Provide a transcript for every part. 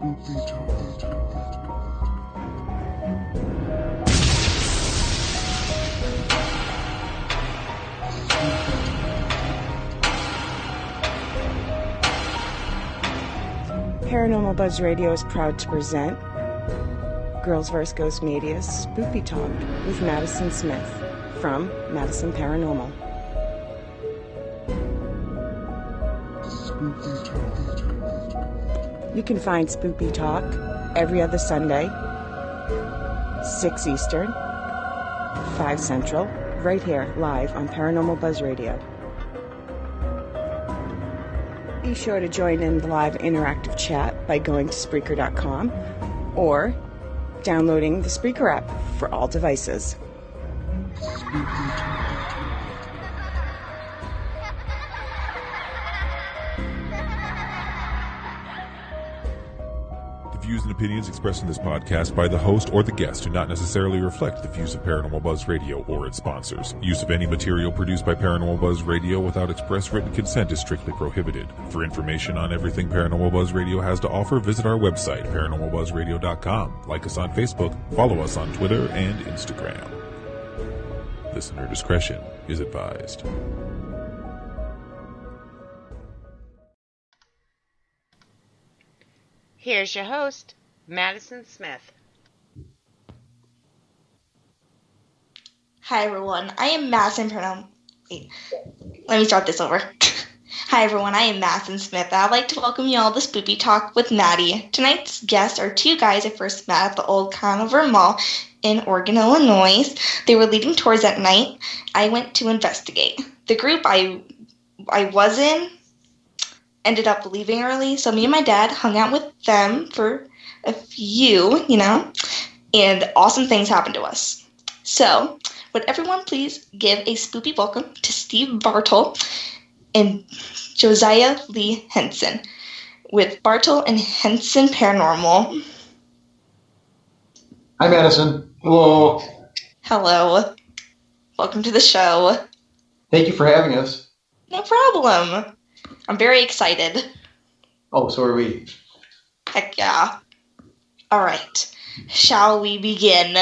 Paranormal Buzz Radio is proud to present Girls vs. Ghost Media's Spooky Talk with Madison Smith from Henson Paranormal. You can find Spooky Talk every other Sunday, 6 Eastern, 5 Central, right here live on Paranormal Buzz Radio. Be sure to join in the live interactive chat by going to Spreaker.com or downloading the Spreaker app for all devices. The views and opinions expressed in this podcast by the host or the guest do not necessarily reflect the views of Paranormal Buzz Radio or its sponsors. Use of any material produced by Paranormal Buzz Radio without express written consent is strictly prohibited. For information on everything Paranormal Buzz Radio has to offer, visit our website, paranormalbuzzradio.com. Like us on Facebook, follow us on Twitter and Instagram. Listener discretion is advised. Here's your host, Madison Smith. Hi everyone, I am Madison Paranormal. Wait, let me start this over. Hi everyone, I am Madison Smith. I'd like to welcome you all to Spooky Talk with Maddie. Tonight's guests are two guys I first met at the old Conover Mall in Oregon, Illinois. They were leading tours at night. I went to investigate. The group I was in ended up leaving early, so me and my dad hung out with them for a few, and awesome things happened to us. So, would everyone please give a spooky welcome to Steve Bartel and Josiah Lee Henson with Bartel and Henson Paranormal. Hi, Madison. Hello. Hello. Welcome to the show. Thank you for having us. No problem. I'm very excited. Oh, so are we. Heck yeah. All right. Shall we begin?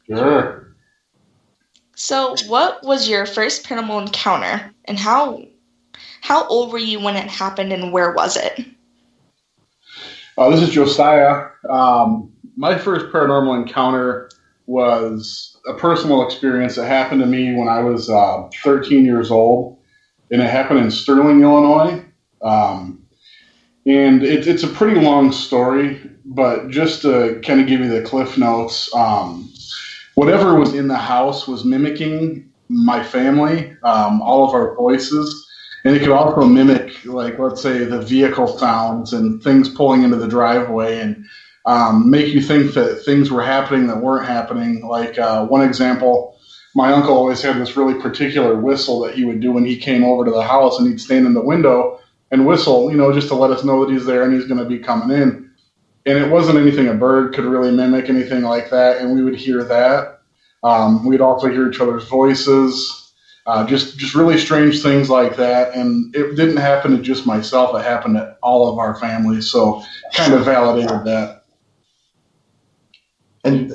Sure. So, what was your first paranormal encounter, and how old were you when it happened, and where was it? This is Josiah. My first paranormal encounter was a personal experience that happened to me when I was 13 years old, and it happened in Sterling, Illinois. And it's a pretty long story, but just to kind of give you the cliff notes, whatever was in the house was mimicking my family, all of our voices, and it could also mimic, like, let's say, the vehicle sounds and things pulling into the driveway, and make you think that things were happening that weren't happening. Like one example, my uncle always had this really particular whistle that he would do when he came over to the house, and he'd stand in the window and whistle, just to let us know that he's there and he's going to be coming in. And it wasn't anything a bird could really mimic, anything like that, and we would hear that. We'd also hear each other's voices, just really strange things like that. And it didn't happen to just myself, it happened to all of our families, so kind of validated that. And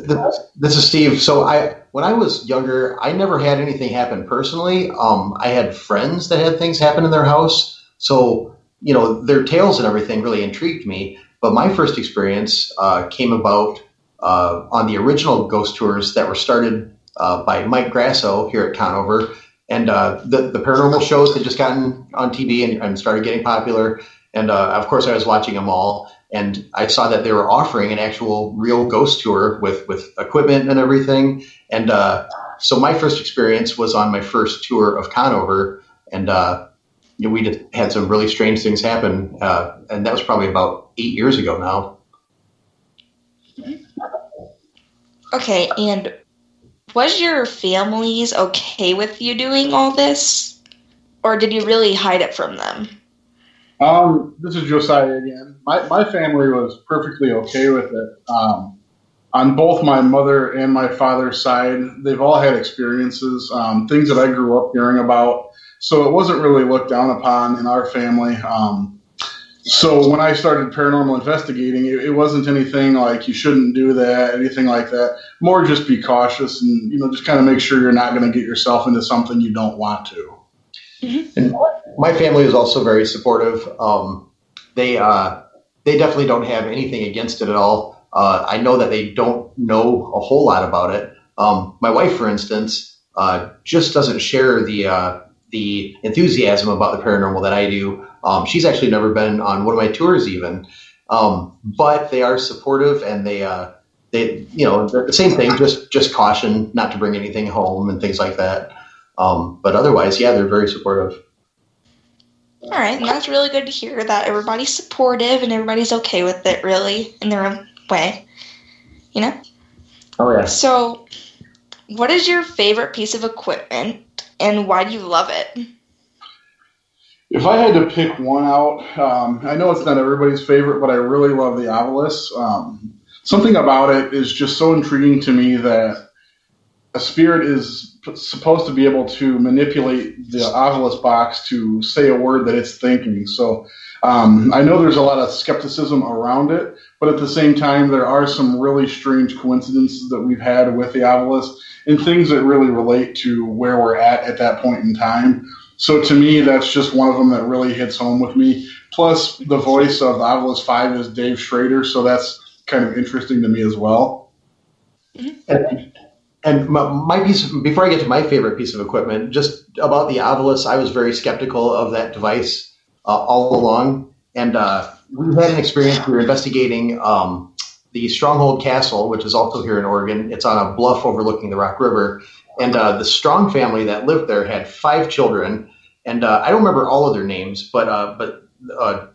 this is Steve. So when I was younger, I never had anything happen personally. I had friends that had things happen in their house. So, their tales and everything really intrigued me. But my first experience came about on the original ghost tours that were started by Mike Grasso here at Conover. And the paranormal shows had just gotten on TV and started getting popular. And, of course, I was watching them all. And I saw that they were offering an actual real ghost tour with equipment and everything. And so my first experience was on my first tour of Conover. And we just had some really strange things happen. And that was probably about 8 years ago now. Okay, and was your families okay with you doing all this? Or did you really hide it from them? This is Josiah again. My family was perfectly okay with it. On both my mother and my father's side, they've all had experiences, things that I grew up hearing about. So it wasn't really looked down upon in our family. So when I started paranormal investigating, it wasn't anything like you shouldn't do that, anything like that. More just be cautious and, just kind of make sure you're not going to get yourself into something you don't want to. Mm-hmm. And my family is also very supportive. They definitely don't have anything against it at all. I know that they don't know a whole lot about it. My wife, for instance, just doesn't share the enthusiasm about the paranormal that I do. She's actually never been on one of my tours even. But they are supportive, and they're the same thing, just caution not to bring anything home and things like that. But otherwise, yeah, they're very supportive. All right, and that's really good to hear that everybody's supportive and everybody's okay with it, really, in their own way. Oh, yeah. So, what is your favorite piece of equipment, and why do you love it? If I had to pick one out, I know it's not everybody's favorite, but I really love the obelisk. Something about it is just so intriguing to me that a spirit is supposed to be able to manipulate the obelisk box to say a word that it's thinking. So I know there's a lot of skepticism around it, but at the same time, there are some really strange coincidences that we've had with the obelisk and things that really relate to where we're at that point in time. So to me, that's just one of them that really hits home with me. Plus, the voice of Obelisk 5 is Dave Schrader, so that's kind of interesting to me as well. And my piece, before I get to my favorite piece of equipment, just about the obelisk, I was very skeptical of that device all along. And we had an experience. We were investigating the Stronghold Castle, which is also here in Oregon. It's on a bluff overlooking the Rock River. And the Strong family that lived there had 5 children. And I don't remember all of their names, but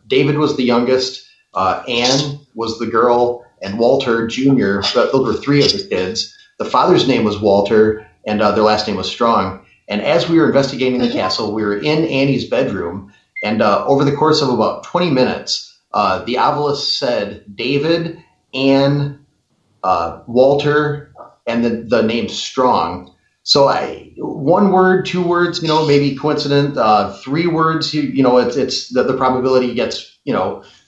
David was the youngest, Anne was the girl, and Walter Jr., those were 3 of the kids. The father's name was Walter, and their last name was Strong. And as we were investigating the castle, we were in Annie's bedroom, and over the course of about 20 minutes, the obelisk said David, Anne, Walter, and the name Strong. So 1 word, 2 words, maybe coincident. 3 words, it's the probability gets,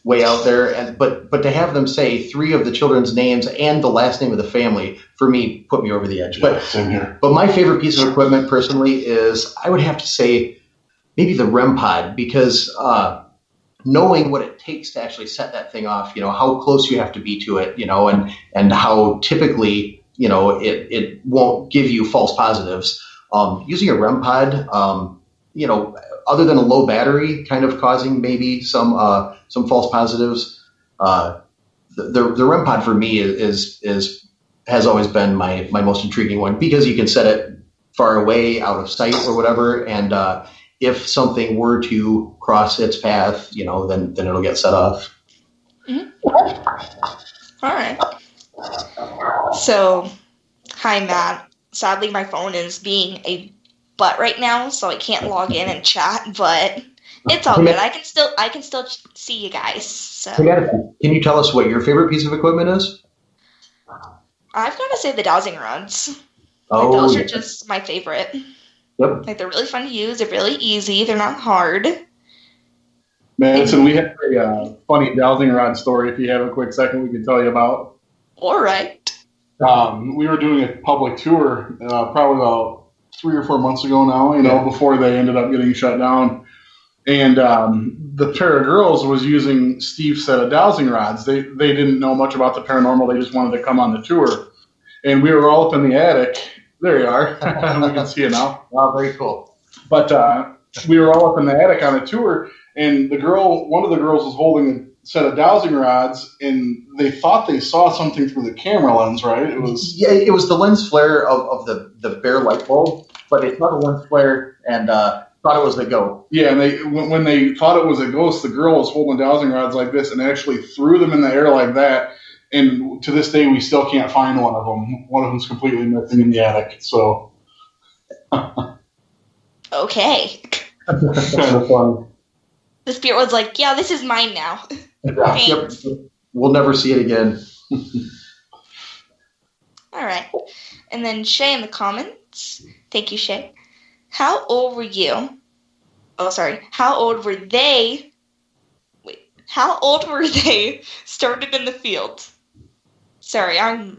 way out there. But to have them say 3 of the children's names and the last name of the family, for me, put me over the edge. Yeah, same here. But my favorite piece of equipment personally is, I would have to say, maybe the REM pod, because knowing what it takes to actually set that thing off, how close you have to be to it, and how typically, it won't give you false positives. Using a REM pod, other than a low battery kind of causing maybe some false positives, the REM pod for me has always been my most intriguing one, because you can set it far away, out of sight or whatever, and if something were to cross its path, then it'll get set off. Mm-hmm. All right. So, hi Matt. Sadly, my phone is being a butt right now, so I can't log in and chat. But it's all good. I can still see you guys. So. Can you tell us what your favorite piece of equipment is? I've got to say the dowsing rods. Oh, those are just my favorite. Yep. They're really fun to use. They're really easy. They're not hard. Manson, we have a funny dowsing rod story. If you have a quick second, we can tell you about. All right. We were doing a public tour probably about 3 or 4 months ago now, before they ended up getting shut down. And the pair of girls was using Steve's set of dowsing rods. They didn't know much about the paranormal. They just wanted to come on the tour. And we were all up in the attic. There you are. We can see it now. Wow, very cool. But we were all up in the attic on a tour, and one of the girls was holding a set of dowsing rods, and they thought they saw something through the camera lens, right? It was the lens flare of the bare light bulb, but they saw the lens flare and thought it was a ghost. Yeah, and when they thought it was a ghost, the girl was holding dowsing rods like this and actually threw them in the air like that. And to this day, we still can't find one of them. One of them's completely missing in the attic. So, okay. kind of fun. The spirit was like, "Yeah, this is mine now." Yep. We'll never see it again. All right. And then Shay in the comments. Thank you, Shay. How old were you? Oh, sorry. How old were they? Wait. How old were they started in the field? Sorry, I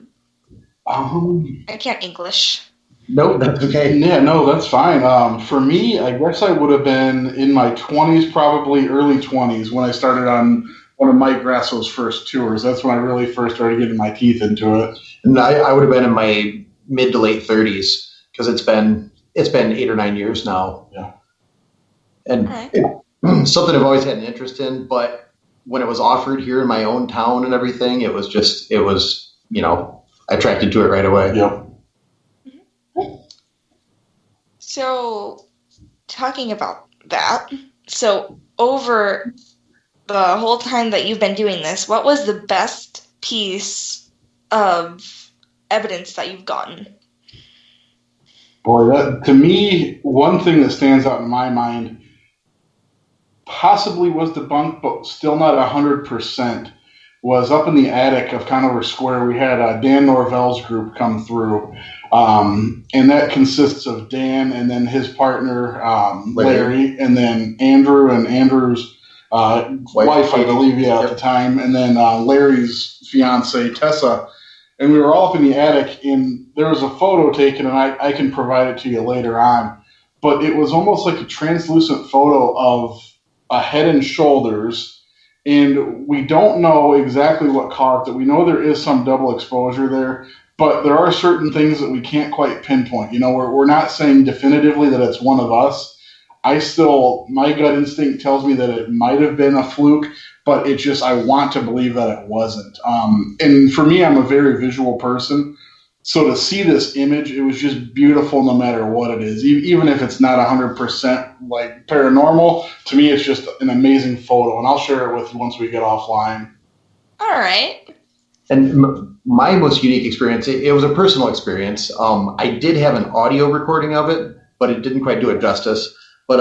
can't English. Nope, that's okay. Yeah, no, that's fine. For me, I guess I would have been in my 20s, probably early 20s, when I started on one of Mike Grasso's first tours. That's when I really first started getting my teeth into it. And I would have been in my mid to late 30s because it's been 8 or 9 years now. Yeah. And it's something I've always had an interest in, but when it was offered here in my own town and everything, it was attracted to it right away. Yep. So, talking about that, so over the whole time that you've been doing this, what was the best piece of evidence that you've gotten? Boy, that, to me, one thing that stands out in my mind possibly was debunked, but still not 100%, was up in the attic of Conover Square. We had Dan Norvell's group come through, and that consists of Dan and then his partner, Larry, and then Andrew and Andrew's wife, I believe, at the time, and then Larry's fiance, Tessa. And we were all up in the attic, and there was a photo taken, and I can provide it to you later on, but it was almost like a translucent photo of a head and shoulders, and we don't know exactly what caused it. We know there is some double exposure there, but there are certain things that we can't quite pinpoint. We're not saying definitively that it's one of us. My gut instinct tells me that it might have been a fluke, but I want to believe that it wasn't. And for me, I'm a very visual person. So to see this image, it was just beautiful no matter what it is. Even if it's not 100% like paranormal, to me it's just an amazing photo. And I'll share it with you once we get offline. All right. And my most unique experience, it was a personal experience. I did have an audio recording of it, but it didn't quite do it justice. But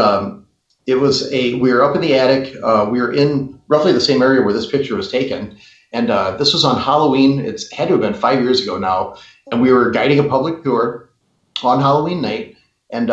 we were up in the attic. We were in roughly the same area where this picture was taken. And this was on Halloween. It's had to have been 5 years ago now. And we were guiding a public tour on Halloween night. And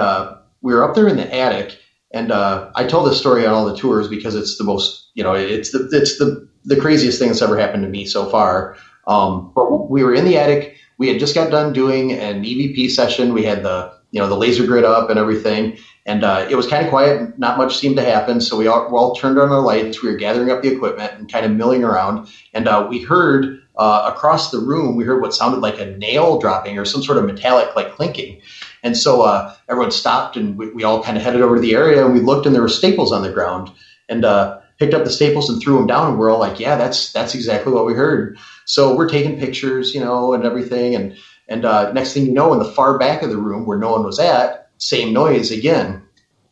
we were up there in the attic. And I tell this story on all the tours because it's the most, it's the craziest thing that's ever happened to me so far. But we were in the attic. We had just got done doing an EVP session. We had the laser grid up and everything. And it was kind of quiet. Not much seemed to happen. So we all turned on our lights. We were gathering up the equipment and kind of milling around. And we heard across the room, we heard what sounded like a nail dropping or some sort of metallic like clinking. And so everyone stopped and we all kind of headed over to the area and we looked and there were staples on the ground and picked up the staples and threw them down. And we're all like, yeah, that's exactly what we heard. So we're taking pictures, and everything. And next thing you know, in the far back of the room where no one was at, same noise again.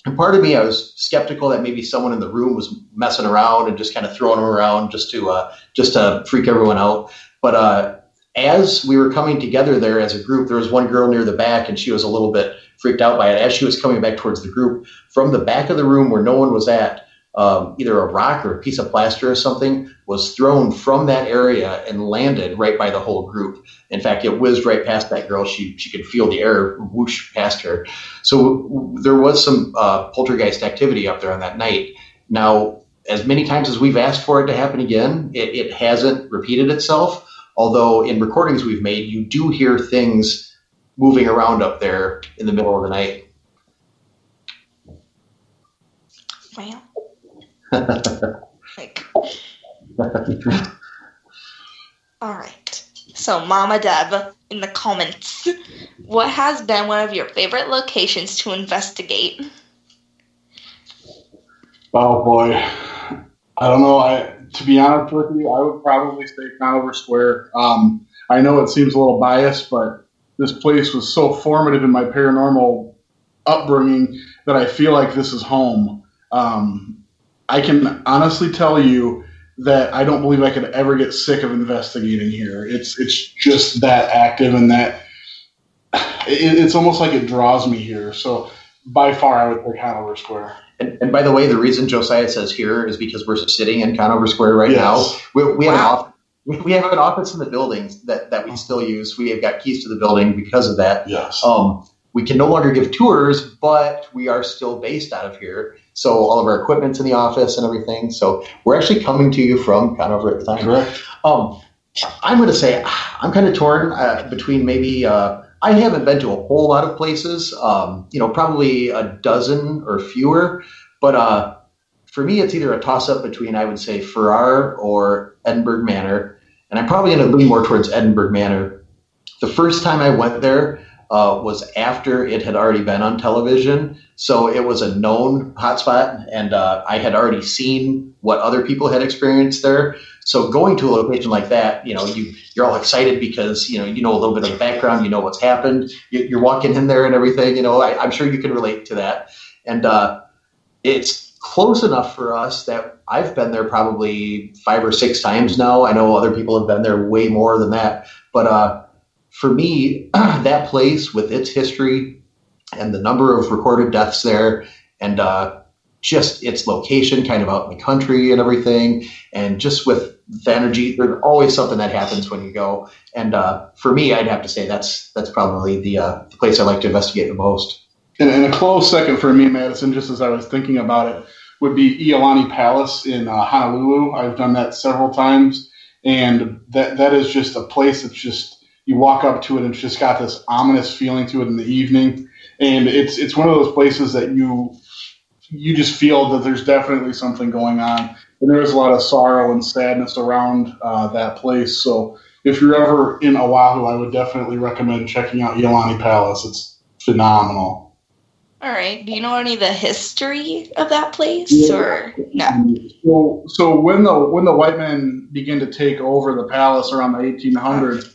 And part of me, I was skeptical that maybe someone in the room was messing around and just kind of throwing them around just to freak everyone out. But as we were coming together there as a group, there was one girl near the back and she was a little bit freaked out by it. As she was coming back towards the group, from the back of the room where no one was at, either a rock or a piece of plaster or something was thrown from that area and landed right by the whole group. In fact, it whizzed right past that girl. She could feel the air whoosh past her. So there was some poltergeist activity up there on that night. Now, as many times as we've asked for it to happen again, it hasn't repeated itself. Although in recordings we've made, you do hear things moving around up there in the middle of the night. Wow. All right. So, Mama Deb, in the comments, what has been one of your favorite locations to investigate? Oh boy, I don't know. To be honest with you, I would probably say Conover Square. I know it seems a little biased, but this place was so formative in my paranormal upbringing that I feel like this is home. I can honestly tell you that I don't believe I could ever get sick of investigating here. It's just that active and that it's almost like it draws me here. So by far, I would pick Conover Square. And by the way, the reason Josiah says here is because we're sitting in Conover Square right now. We have an office in the building that we still use. We have got keys to the building because of that. Yes. We can no longer give tours, but we are still based out of here. So all of our equipment's in the office and everything. So we're actually coming to you from Conover at the time. Correct. I'm going to say I'm kind of torn between maybe I haven't been to a whole lot of places, probably a dozen or fewer. But for me, it's either a toss-up between, I would say, Farrar or Edinburgh Manor. And I'm probably going to lean more towards Edinburgh Manor. The first time I went there was after it had already been on television. So it was a known hotspot, and I had already seen what other people had experienced there. So going to a location like that, you're all excited because, you know a little bit of the background, you know what's happened. You're walking in there and everything, I'm sure you can relate to that. And it's close enough for us that I've been there probably 5 or 6 times now. I know other people have been there way more than that. But for me, that place with its history and the number of recorded deaths there and just its location kind of out in the country and everything, and just with the energy, there's always something that happens when you go. And for me, I'd have to say that's probably the place I like to investigate the most. And a close second for me, Madison, just as I was thinking about it, would be Iolani Palace in Honolulu. I've done that several times, and that is just a place that's just, you walk up to it and it's just got this ominous feeling to it in the evening. And it's one of those places that you just feel that there's definitely something going on. And there is a lot of sorrow and sadness around that place. So if you're ever in Oahu, I would definitely recommend checking out Iolani Palace. It's phenomenal. All right. Do you know any of the history of that place, or no? So when the white men began to take over the palace around the 1800s,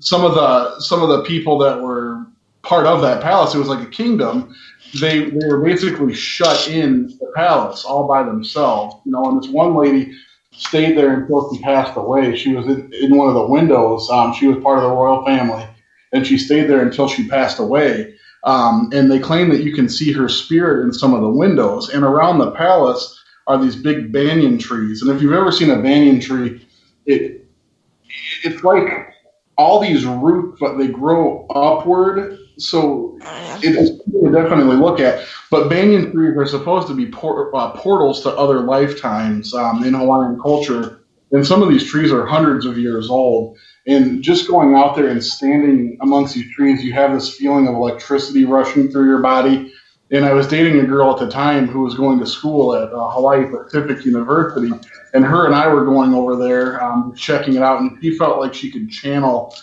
some of the people that were part of that palace, it was like a kingdom. They were basically shut in the palace all by themselves, and this one lady stayed there until she passed away. She was in one of the windows. She was part of the royal family, and she stayed there until she passed away. And they claim that you can see her spirit in some of the windows. And around the palace are these big banyan trees. And if you've ever seen a banyan tree, it's like all these roots, but they grow upward. So it's something to definitely look at. But banyan trees are supposed to be portals to other lifetimes in Hawaiian culture. And some of these trees are hundreds of years old. And just going out there and standing amongst these trees, you have this feeling of electricity rushing through your body. And I was dating a girl at the time who was going to school at Hawaii Pacific University. And her and I were going over there checking it out. And she felt like she could channel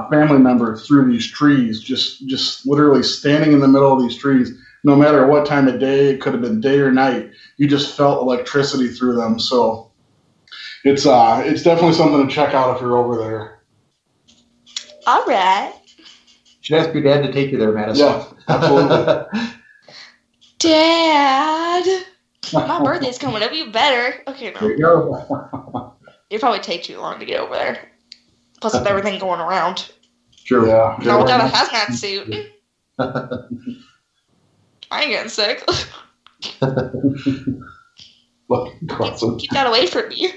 family members through these trees, just literally standing in the middle of these trees. No matter what time of day, it could have been day or night, you just felt electricity through them. So it's definitely something to check out if you're over there. All right. Should ask your dad to take you there, Madison. Yeah, absolutely. Dad, my birthday's coming up. You better. Okay, no. There you go. It'd probably take too long to get over there. Plus, with everything going around. True. Yeah. Not without a hazmat suit. I ain't getting sick. Keep that away from me.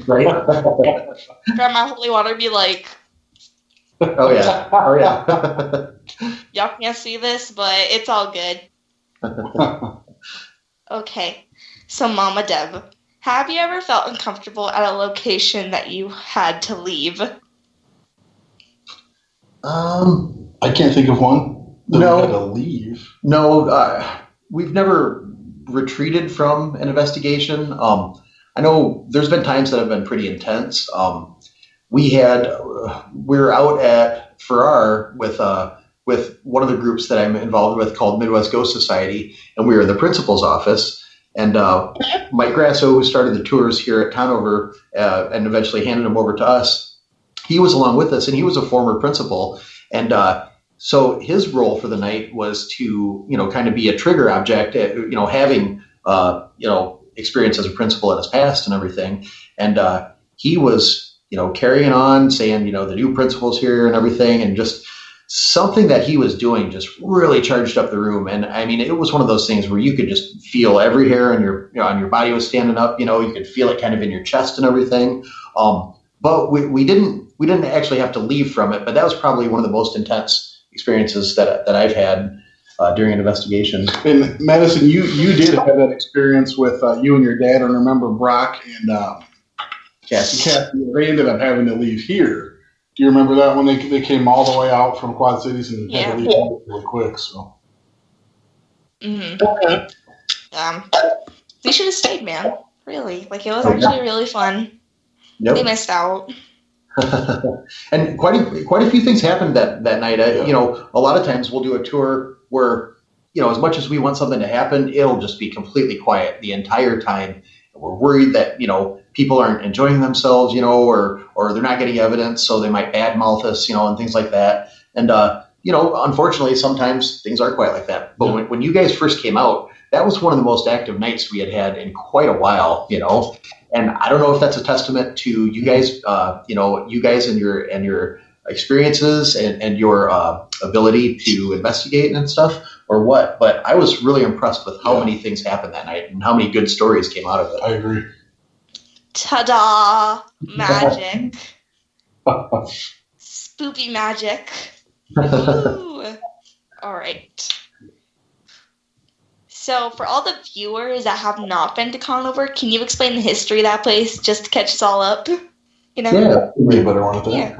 Right? Grab my holy water and be like, Oh, yeah. y'all can't see this, but it's all good. Okay. So, Mama Deb, have you ever felt uncomfortable at a location that you had to leave? I can't think of one that we had to leave. No, we've never retreated from an investigation. I know there's been times that have been pretty intense. We were out at Farrar with one of the groups that I'm involved with called Midwest Ghost Society, and we were in the principal's office. And Mike Grasso, who started the tours here at Conover and eventually handed them over to us, he was along with us, and he was a former principal. And so his role for the night was to, kind of be a trigger object, having, experience as a principal in his past and everything. And he was, carrying on, saying, the new principal's here and everything, and just something that he was doing just really charged up the room. And I mean, it was one of those things where you could just feel every hair on your body was standing up. You could feel it kind of in your chest and everything. But we didn't actually have to leave from it. But that was probably one of the most intense experiences that I've had. during an investigation. And Madison, you did have that experience with you and your dad, and remember Brock and Cassie. They ended up having to leave here. Do you remember that when they came all the way out from Quad Cities and had to leave really quick? So. Mm-hmm. They should have stayed, man. Really, like it was actually really fun. Yep. They missed out. And quite a few things happened that night. You know, a lot of times we'll do a tour where, you know, as much as we want something to happen, it'll just be completely quiet the entire time. We're worried that, you know, people aren't enjoying themselves, you know, or they're not getting evidence, so they might badmouth us, you know, and things like that. And you know, unfortunately, sometimes things are quiet like that. But when you guys first came out, that was one of the most active nights we had in quite a while, you know. And I don't know if that's a testament to you guys, you know, you guys and your experiences and your ability to investigate and stuff, or what. But I was really impressed with how many things happened that night and how many good stories came out of it. I agree. Ta-da! Magic. Spooky magic. Ooh. All right. So, for all the viewers that have not been to Conover, can you explain the history of that place just to catch us all up? You know? Yeah, way better one than that.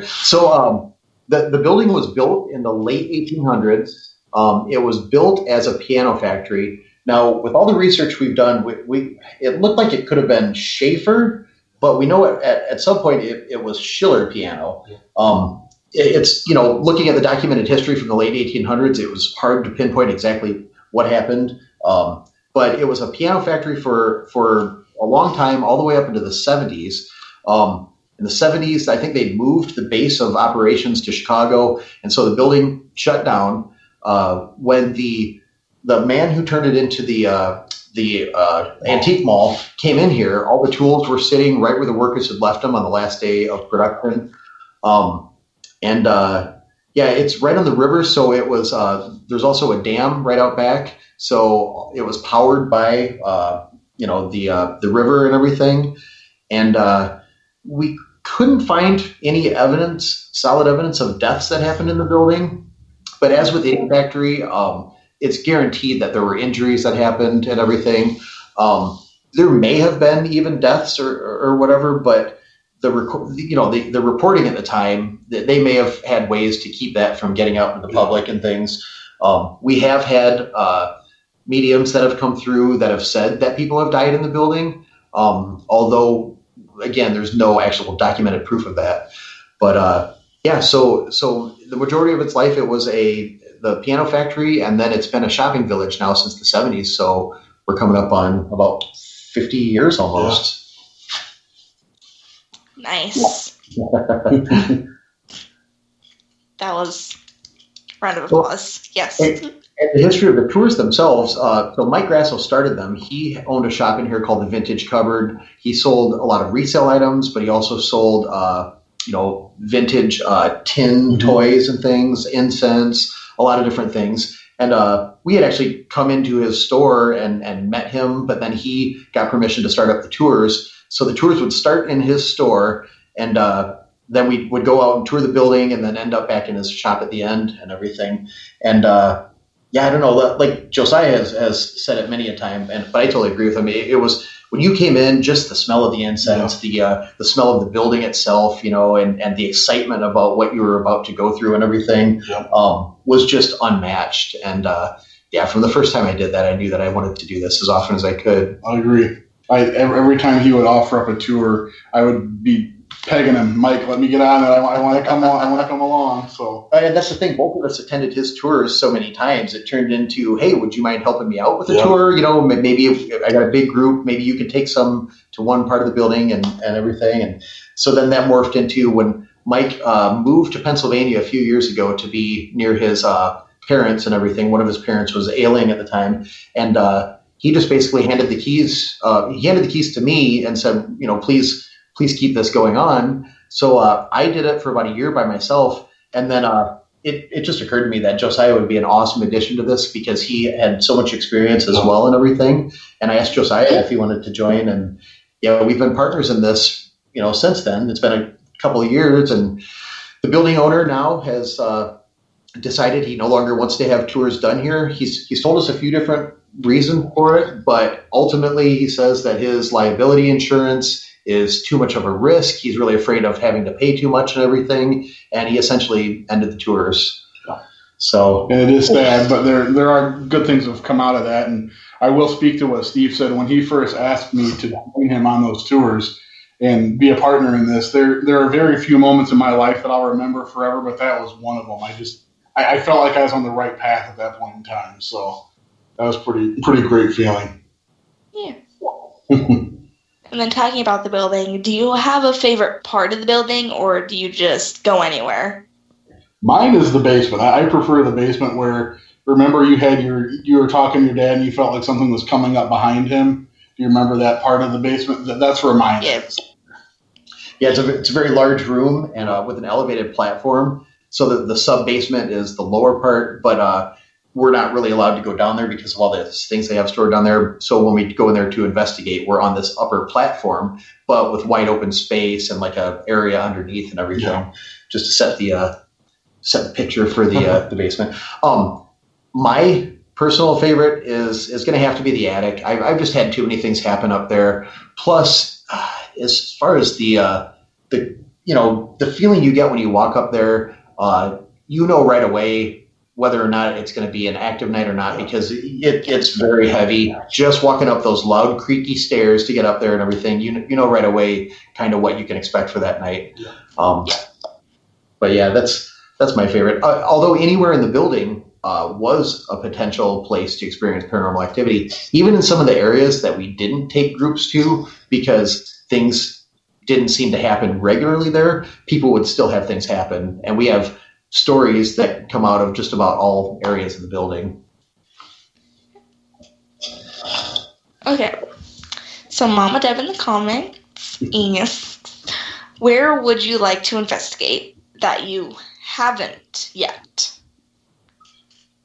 So, the building was built in the late 1800s. It was built as a piano factory. Now, with all the research we've done, it looked like it could have been Schaefer, but we know at some point it was Schiller piano. It's, you know, looking at the documented history from the late 1800s, it was hard to pinpoint exactly what happened. But it was a piano factory for a long time, all the way up into the 70s. In the 70s, I think they moved the base of operations to Chicago, and so the building shut down. When the man who turned it into the antique mall came in here, all the tools were sitting right where the workers had left them on the last day of production. It's right on the river, so it was. There's also a dam right out back, so it was powered by the river and everything. And we couldn't find any solid evidence of deaths that happened in the building. But as with any factory, it's guaranteed that there were injuries that happened and everything. There may have been even deaths or whatever, but the reporting at the time, they may have had ways to keep that from getting out into the public and things. We have had mediums that have come through that have said that people have died in the building, although, again, there's no actual documented proof of that. But so the majority of its life, it was the piano factory, and then it's been a shopping village now since the 70s. So we're coming up on about 50 years almost. Nice. That was a round of applause. Yes. And the history of the tours themselves, so Mike Grasso started them. He owned a shop in here called the Vintage Cupboard. He sold a lot of resale items, but he also sold, vintage tin toys and things, incense, a lot of different things. And we had actually come into his store and met him, but then he got permission to start up the tours. So the tours would start in his store, and then we would go out and tour the building and then end up back in his shop at the end and everything. And I don't know, like Josiah has said it many a time, but I totally agree with him. It was, when you came in, just the smell of the incense, the smell of the building itself, and the excitement about what you were about to go through and everything was just unmatched. And from the first time I did that, I knew that I wanted to do this as often as I could. I agree. Every time he would offer up a tour, I would be pegging him, Mike, let me get on it. I want to come on. I want to come along. So, and that's the thing. Both of us attended his tours so many times. It turned into, hey, would you mind helping me out with the tour? Maybe if I got a big group, maybe you could take some to one part of the building and everything. And so then that morphed into when Mike moved to Pennsylvania a few years ago to be near his parents and everything. One of his parents was ailing at the time, and he just basically handed the keys. He handed the keys to me and said, please keep this going on. So I did it for about a year by myself. And then it just occurred to me that Josiah would be an awesome addition to this because he had so much experience as well and everything. And I asked Josiah if he wanted to join. And we've been partners in this, since then. It's been a couple of years. And the building owner now has decided he no longer wants to have tours done here. He's told us a few different reasons for it, but ultimately he says that his liability insurance is too much of a risk. He's really afraid of having to pay too much and everything, and he essentially ended the tours. So and it is sad, but there are good things that have come out of that. And I will speak to what Steve said when he first asked me to join him on those tours and be a partner in this. There are very few moments in my life that I'll remember forever, but that was one of them. I felt like I was on the right path at that point in time. So that was pretty great feeling. Yeah. And then talking about the building, do you have a favorite part of the building, or do you just go anywhere? Mine is the basement. I prefer the basement where, remember you were talking to your dad and you felt like something was coming up behind him. Do you remember that part of the basement? That's where mine is. Yeah, it's a very large room and with an elevated platform. So the sub basement is the lower part, but we're not really allowed to go down there because of all the things they have stored down there. So when we go in there to investigate, we're on this upper platform, but with wide open space and like a area underneath and everything, just to set the picture for the basement. My personal favorite is going to have to be the attic. I've just had too many things happen up there. Plus, as far as the feeling you get when you walk up there, right away whether or not it's going to be an active night or not, because it's very heavy. Just walking up those loud, creaky stairs to get up there and everything, you know right away kind of what you can expect for that night. But yeah, that's my favorite. Although anywhere in the building was a potential place to experience paranormal activity, even in some of the areas that we didn't take groups to because things didn't seem to happen regularly there, people would still have things happen. And we have stories that come out of just about all areas of the building. Okay. So Mama Deb in the comments asks, where would you like to investigate that you haven't yet?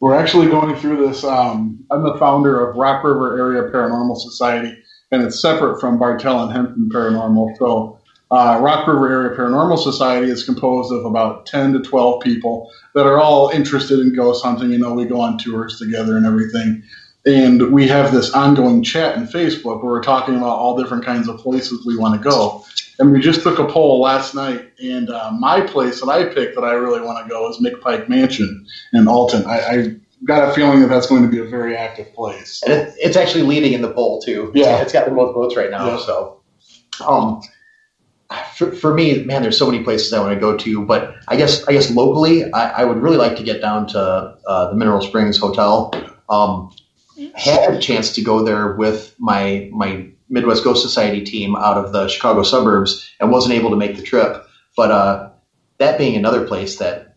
We're actually going through this. I'm the founder of Rock River Area Paranormal Society, and it's separate from Bartel and Henson Paranormal. So Rock River Area Paranormal Society is composed of about 10 to 12 people that are all interested in ghost hunting. We go on tours together and everything. And we have this ongoing chat in Facebook where we're talking about all different kinds of places we want to go. And we just took a poll last night, and my place that I picked that I really want to go is McPike Mansion in Alton. I got a feeling that that's going to be a very active place. And it's actually leading in the poll, too. Yeah. It's got the most votes right now. Yeah. So, for me, man, there's so many places I want to go to. But I guess locally, I would really like to get down to the Mineral Springs Hotel. Had a chance to go there with my Midwest Ghost Society team out of the Chicago suburbs and wasn't able to make the trip. But that being another place that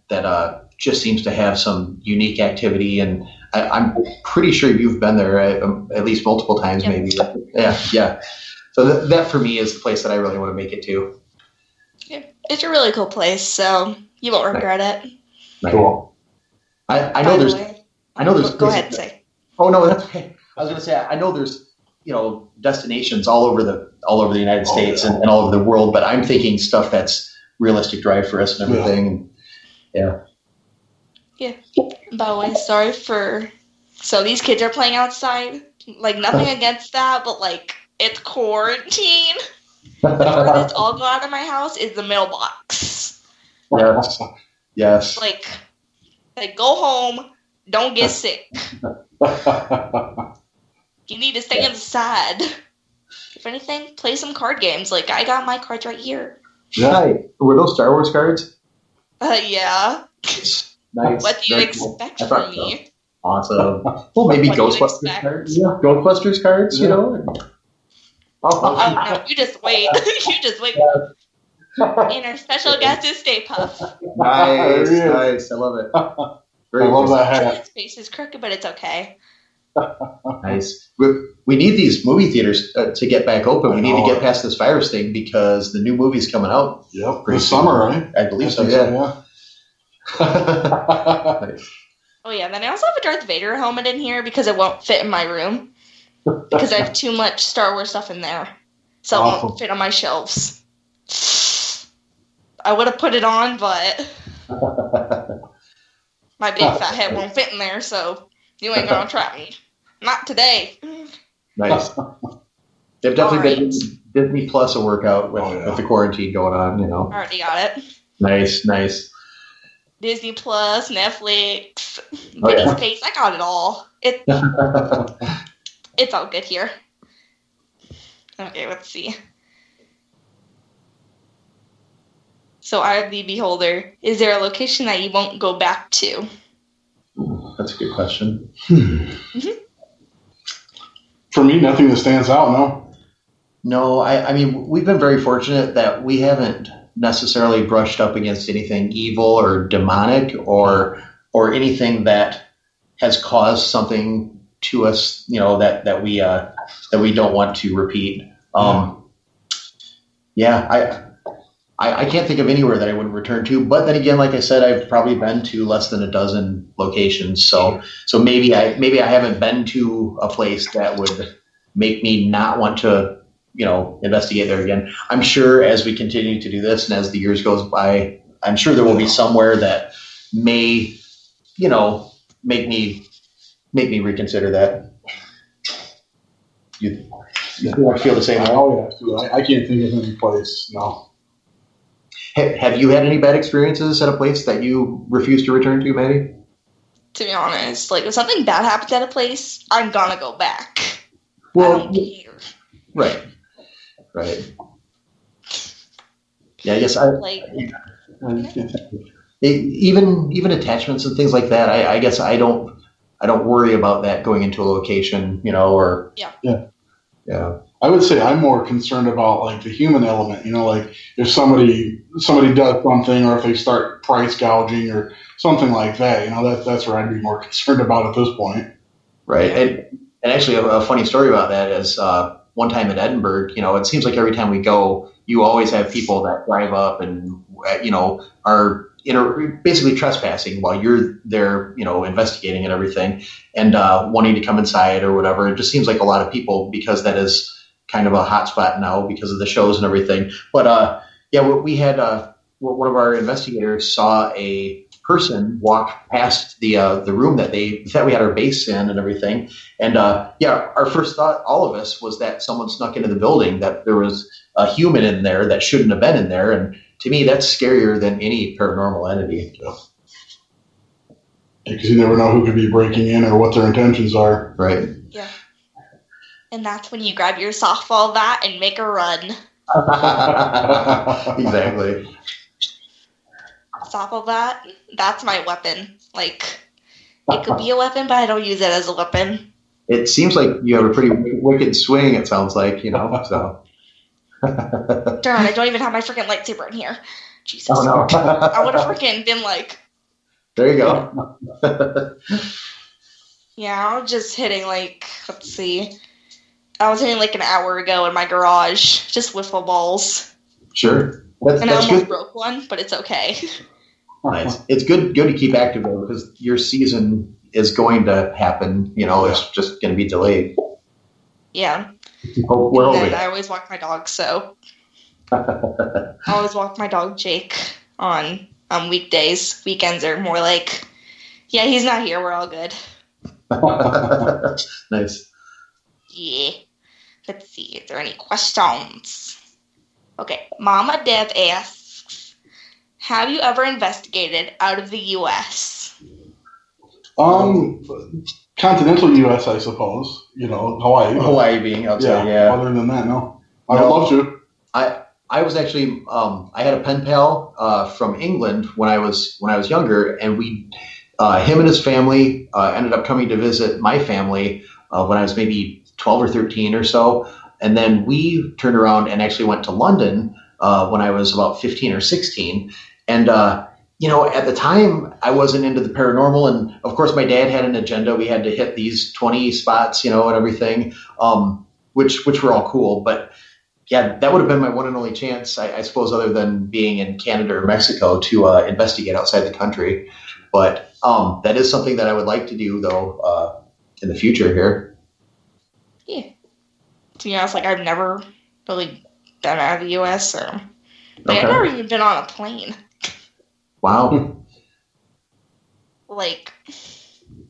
just seems to have some unique activity, and I'm pretty sure you've been there at least multiple times, maybe. Yeah. So that for me is the place that I really want to make it to. Yeah, it's a really cool place, so you won't regret it. Cool. I know there's. Go ahead and say. Oh no, that's okay. I was going to say I know there's destinations all over the United States and all over the world, but I'm thinking stuff that's realistic drive for us and everything. Yeah. By the way, sorry so these kids are playing outside. Like, nothing against that, but like, it's quarantine. The door that's all go out of my house is the mailbox. Yes. Like go home, don't get sick. You need to stay inside. If anything, play some card games. Like, I got my cards right here. Yeah. Were those Star Wars cards? Yeah. Nice. What do you expect from me? Awesome. Well, maybe Ghostbusters cards. Yeah, Ghostbusters cards. No, you just wait. And our special guest is Stay Puft. Nice. I love it. I love that hat. His face is crooked, but it's okay. Nice. We need these movie theaters to get back open. We need to get past this virus thing because the new movie's coming out. Yep, this summer, right? I believe so. Yeah. Nice. Oh yeah. Then I also have a Darth Vader helmet in here because it won't fit in my room because I have too much Star Wars stuff in there, so it won't fit on my shelves. I would have put it on, but. My big fat head won't fit in there, so you ain't gonna trap me. Not today. Nice. They've definitely been Disney Plus a workout with the quarantine going on, you know. Already got it. Nice. Disney Plus, Netflix, Oh, Space. I got it all. It's all good here. Okay, let's see. So, Eye of the Beholder, is there a location that you won't go back to? That's a good question. For me, nothing that stands out, no. No, I mean, we've been very fortunate that we haven't necessarily brushed up against anything evil or demonic or anything that has caused something to us, you know, that we don't want to repeat. I can't think of anywhere that I wouldn't return to. But then again, like I said, I've probably been to less than a dozen locations. So maybe I haven't been to a place that would make me not want to, you know, investigate there again. I'm sure as we continue to do this and as the years goes by, I'm sure there will be somewhere that may, you know, make me reconsider that. You feel the same way? Oh yeah, I can't think of any place. No. Have you had any bad experiences at a place that you refuse to return to, Maddie? To be honest, like if something bad happens at a place, I'm gonna go back. Well, I don't care. Right. Yeah, I guess even attachments and things like that. I guess I don't worry about that going into a location, you know, or yeah. I would say I'm more concerned about like the human element, you know, like if somebody does something or if they start price gouging or something like that, you know, that's where I'd be more concerned about at this point. Right. And actually a funny story about that is one time in Edinburgh, you know, it seems like every time we go, you always have people that drive up and, you know, are basically trespassing while you're there, you know, investigating and everything and wanting to come inside or whatever. It just seems like a lot of people because that is kind of a hot spot now because of the shows and everything. But we had one of our investigators saw a person walk past the room that we had our base in and everything. And our first thought, all of us, was that someone snuck into the building, that there was a human in there that shouldn't have been in there. And to me, that's scarier than any paranormal entity. Because you never know who could be breaking in or what their intentions are. Right. Yeah. And that's when you grab your softball bat and make a run. Exactly. Softball bat, that's my weapon. Like, it could be a weapon, but I don't use it as a weapon. It seems like you have a pretty wicked swing, it sounds like, you know, so. Darn, I don't even have my freaking lightsaber in here. Jesus. Oh, no. I would have freaking been like... There you go. Yeah, I was just hitting like, let's see. I was hitting like an hour ago in my garage, just wiffle balls. Sure. And I almost good. broke one, but it's okay. Nice. It's good to keep active though, because your season is going to happen. You know, it's just going to be delayed. Yeah. And then I always walk my dog, so I always walk my dog Jake on weekdays. Weekends are more like, yeah, he's not here. We're all good. Nice. Yeah. Let's see. Is there any questions? Okay. Mama Deb asks, have you ever investigated out of the U.S.? Continental U.S., I suppose. You know, Hawaii. Hawaii being outside, yeah. Other than that, no. I would love to. I was actually I had a pen pal from England when I was younger, and him and his family ended up coming to visit my family when I was maybe 12 or 13 or so, and then we turned around and actually went to London when I was about 15 or 16, and you know, at the time I wasn't into the paranormal, and of course my dad had an agenda. We had to hit these 20 spots, you know, and everything, which were all cool, but. Yeah, that would have been my one and only chance, I suppose, other than being in Canada or Mexico to investigate outside the country. But that is something that I would like to do, though, in the future here. Yeah. To be honest, like, I've never really been out of the U.S. or... Like, okay. I've never even been on a plane. Wow. like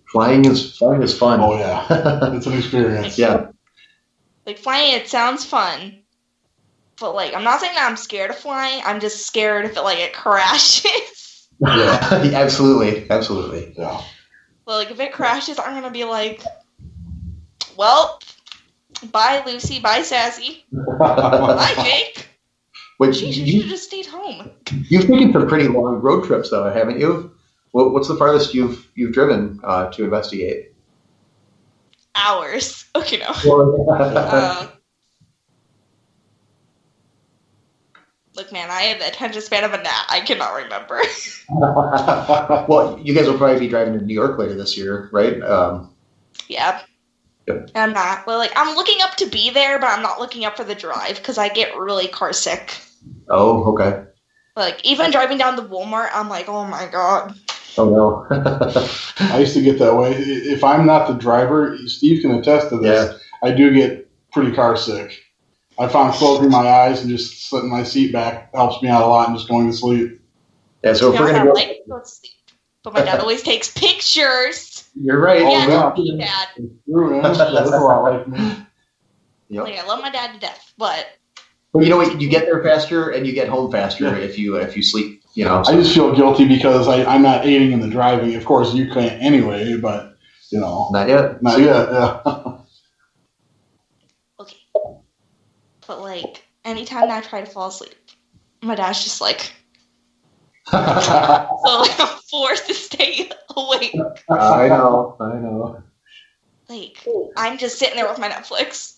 flying is fun. Oh yeah, it's an experience. Yeah. Like flying, it sounds fun, but like I'm not saying that I'm scared of flying. I'm just scared if it crashes. Yeah. Absolutely. Yeah. But like if it crashes, I'm gonna be like, well, bye Lucy, bye Sassy. I think. Which She should have just stayed home. You've taken some pretty long road trips, though, haven't you? What's the farthest you've driven to investigate? Hours. Okay, no. Look, man, I have the attention span of a gnat. I cannot remember. Well, you guys will probably be driving to New York later this year, right? Yeah. Yep. I'm not. Well, like, I'm looking up to be there, but I'm not looking up for the drive because I get really car sick. Oh, okay. Like, even driving down to Walmart, I'm like, oh my god. Oh, no. I used to get that way. If I'm not the driver, Steve can attest to this, yeah. I do get pretty car sick. I found closing my eyes and just sitting my seat back helps me out a lot and just going to sleep. Yeah, so if we're going to go to sleep. But my dad always takes pictures. You're right. Yeah, me, Dad. True, man. That's a lot like me. Yep. Like, I love my dad to death, but you know what? You get there faster and you get home faster if you sleep. You know. So. I just feel guilty because I'm not aiding in the driving. Of course, you can't anyway, but you know. Not yet. Not yet. Yeah. Okay. But like, anytime I try to fall asleep, my dad's just like. So like, I'm forced to stay awake. I know. Like, I'm just sitting there with my Netflix.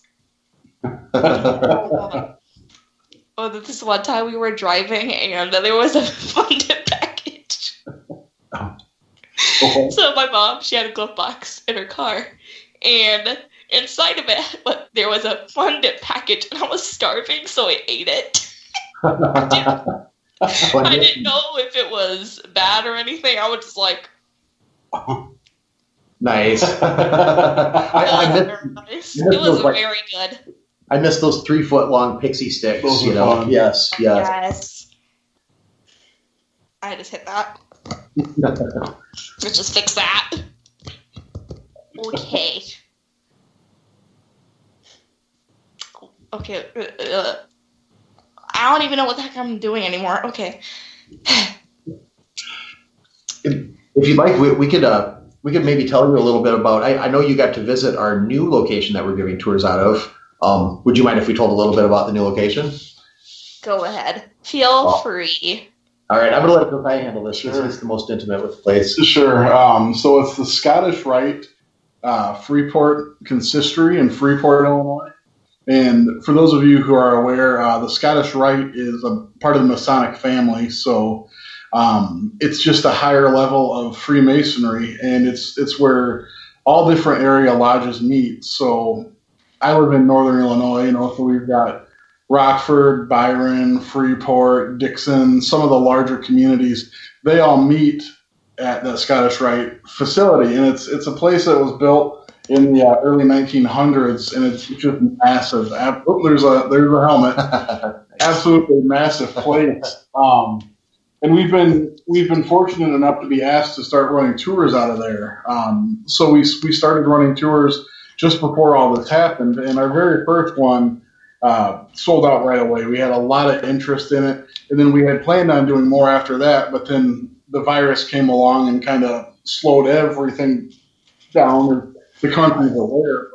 Oh, this one time we were driving and there was a funded package. So my mom, she had a glove box in her car, and inside of it, there was a funded package, and I was starving, so I ate it. I didn't know if it was bad or anything. I was just like, nice. It was very good. I miss those 3-foot-long pixie sticks. Those you know, fun. Yes. I just hit that. Let's just fix that. Okay. Okay. I don't even know what the heck I'm doing anymore. Okay. If you'd like, we could maybe tell you a little bit about. I know you got to visit our new location that we're giving tours out of. Would you mind if we told a little bit about the new location? Go ahead. Feel free. All right, I'm going to let Josiah handle this. Sure. He's the most intimate with the place. Sure. So it's the Scottish Rite Freeport Consistory in Freeport, Illinois. And for those of you who are aware, the Scottish Rite is a part of the Masonic family. So it's just a higher level of Freemasonry, and it's where all different area lodges meet. So I live in northern Illinois, so we've got Rockford, Byron, Freeport, Dixon, some of the larger communities. They all meet at the Scottish Rite facility, and it's a place that was built in the early 1900s, and it's just massive. There's a helmet. Absolutely massive place. And we've been fortunate enough to be asked to start running tours out of there. So we started running tours just before all this happened, and our very first one sold out right away. We had a lot of interest in it, and then we had planned on doing more after that, but then the virus came along and kind of slowed everything down. The country's aware,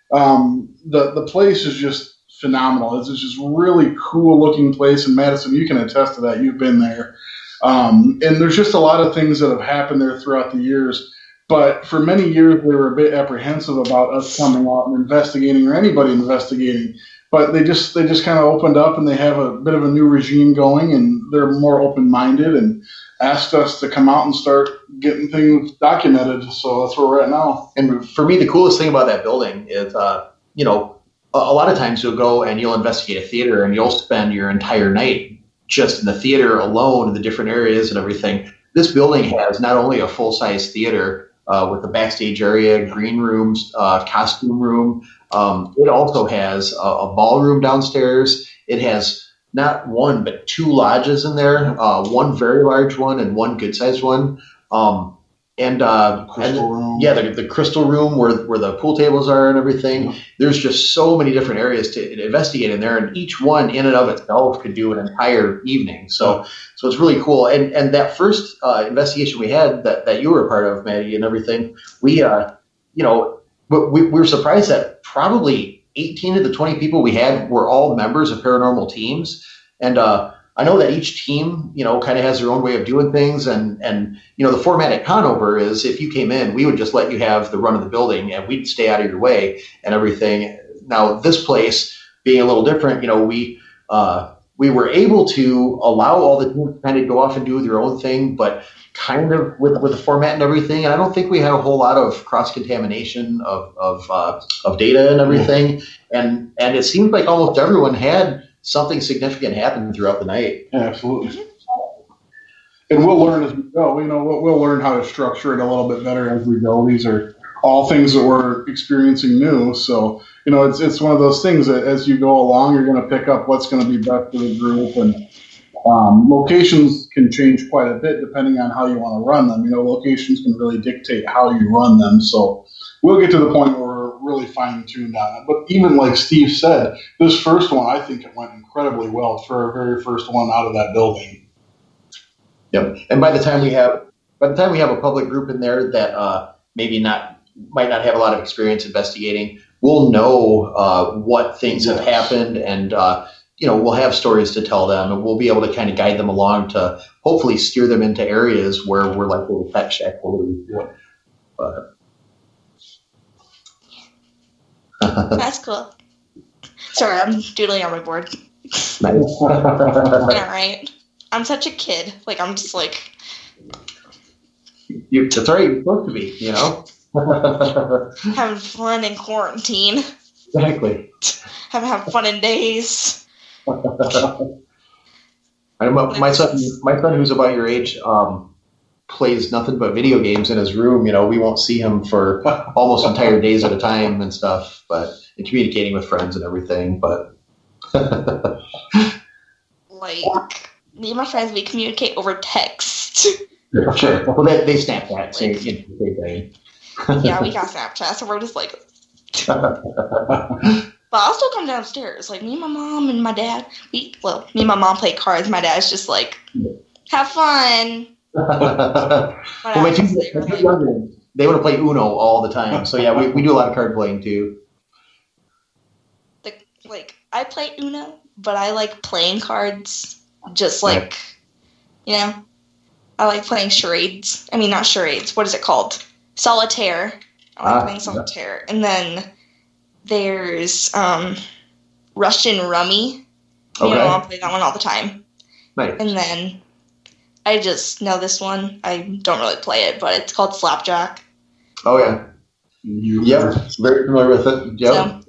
but the place is just phenomenal. It's just really cool looking place, and Madison, you can attest to that. You've been there, and there's just a lot of things that have happened there throughout the years. But for many years, they were a bit apprehensive about us coming out and investigating, or anybody investigating. But they just kind of opened up, and they have a bit of a new regime going, and they're more open-minded, and asked us to come out and start getting things documented. So that's where we're at now. And for me, the coolest thing about that building is, a lot of times you'll go and you'll investigate a theater, and you'll spend your entire night just in the theater alone in the different areas and everything. This building has not only a full-size theater, with a backstage area, green rooms, costume room. It also has a ballroom downstairs. It has not one, but 2 lodges in there, one very large one and one good-sized one. And Crystal room. Yeah, the crystal room where the pool tables are and everything. Mm-hmm. There's just so many different areas to investigate in there, and each one in and of itself could do an entire evening. So it's really cool. And that first investigation we had that you were a part of, Maddie, and everything, we were surprised that probably 18 of the 20 people we had were all members of paranormal teams, and I know that each team, kind of has their own way of doing things, and the format at Conover is if you came in, we would just let you have the run of the building, and we'd stay out of your way and everything. Now, this place being a little different, we were able to allow all the teams to kind of go off and do their own thing, but kind of with the format and everything. And I don't think we had a whole lot of cross-contamination of data and everything. And it seemed like almost everyone had something significant happened throughout the night. Yeah, absolutely. And we'll learn as we go. We'll learn how to structure it a little bit better as we go. These are all things that we're experiencing new. So, it's one of those things that as you go along, you're going to pick up what's going to be best for the group. And locations can change quite a bit depending on how you want to run them. Locations can really dictate how you run them. So we'll get to the point where we're really fine-tuned on it. But even like Steve said, this first one, I think it went incredibly well for our very first one out of that building. Yep. And by the time we have a public group in there that might not have a lot of experience investigating, we'll know what things have happened, and we'll have stories to tell them, and we'll be able to kind of guide them along to hopefully steer them into areas where we're likely to catch activity. But that's cool. Sorry, I'm doodling on my board. Nice. All right. I'm such a kid. I'm just like... That's all right. You're supposed to be, having fun in quarantine. Exactly. Having fun in days. My son, who's about your age, plays nothing but video games in his room. We won't see him for almost entire days at a time and stuff, and communicating with friends and everything. But me and my friends, we communicate over text. Sure. Well, they Snapchat, same thing. Yeah, we got Snapchat, so we're just But I'll still come downstairs. Me and my mom and my dad, me and my mom play cards. My dad's just have fun. They want to play Uno all the time. So yeah, we do a lot of card playing too. I play Uno, but I like playing cards. Just I like playing charades. I mean, not charades. What is it called? Solitaire. I like playing solitaire. And then there's Russian Rummy. Okay. I play that one all the time. Nice. And then I just know this one. I don't really play it, but it's called Slapjack. Oh, yeah. Yep. Very familiar with it. Yep.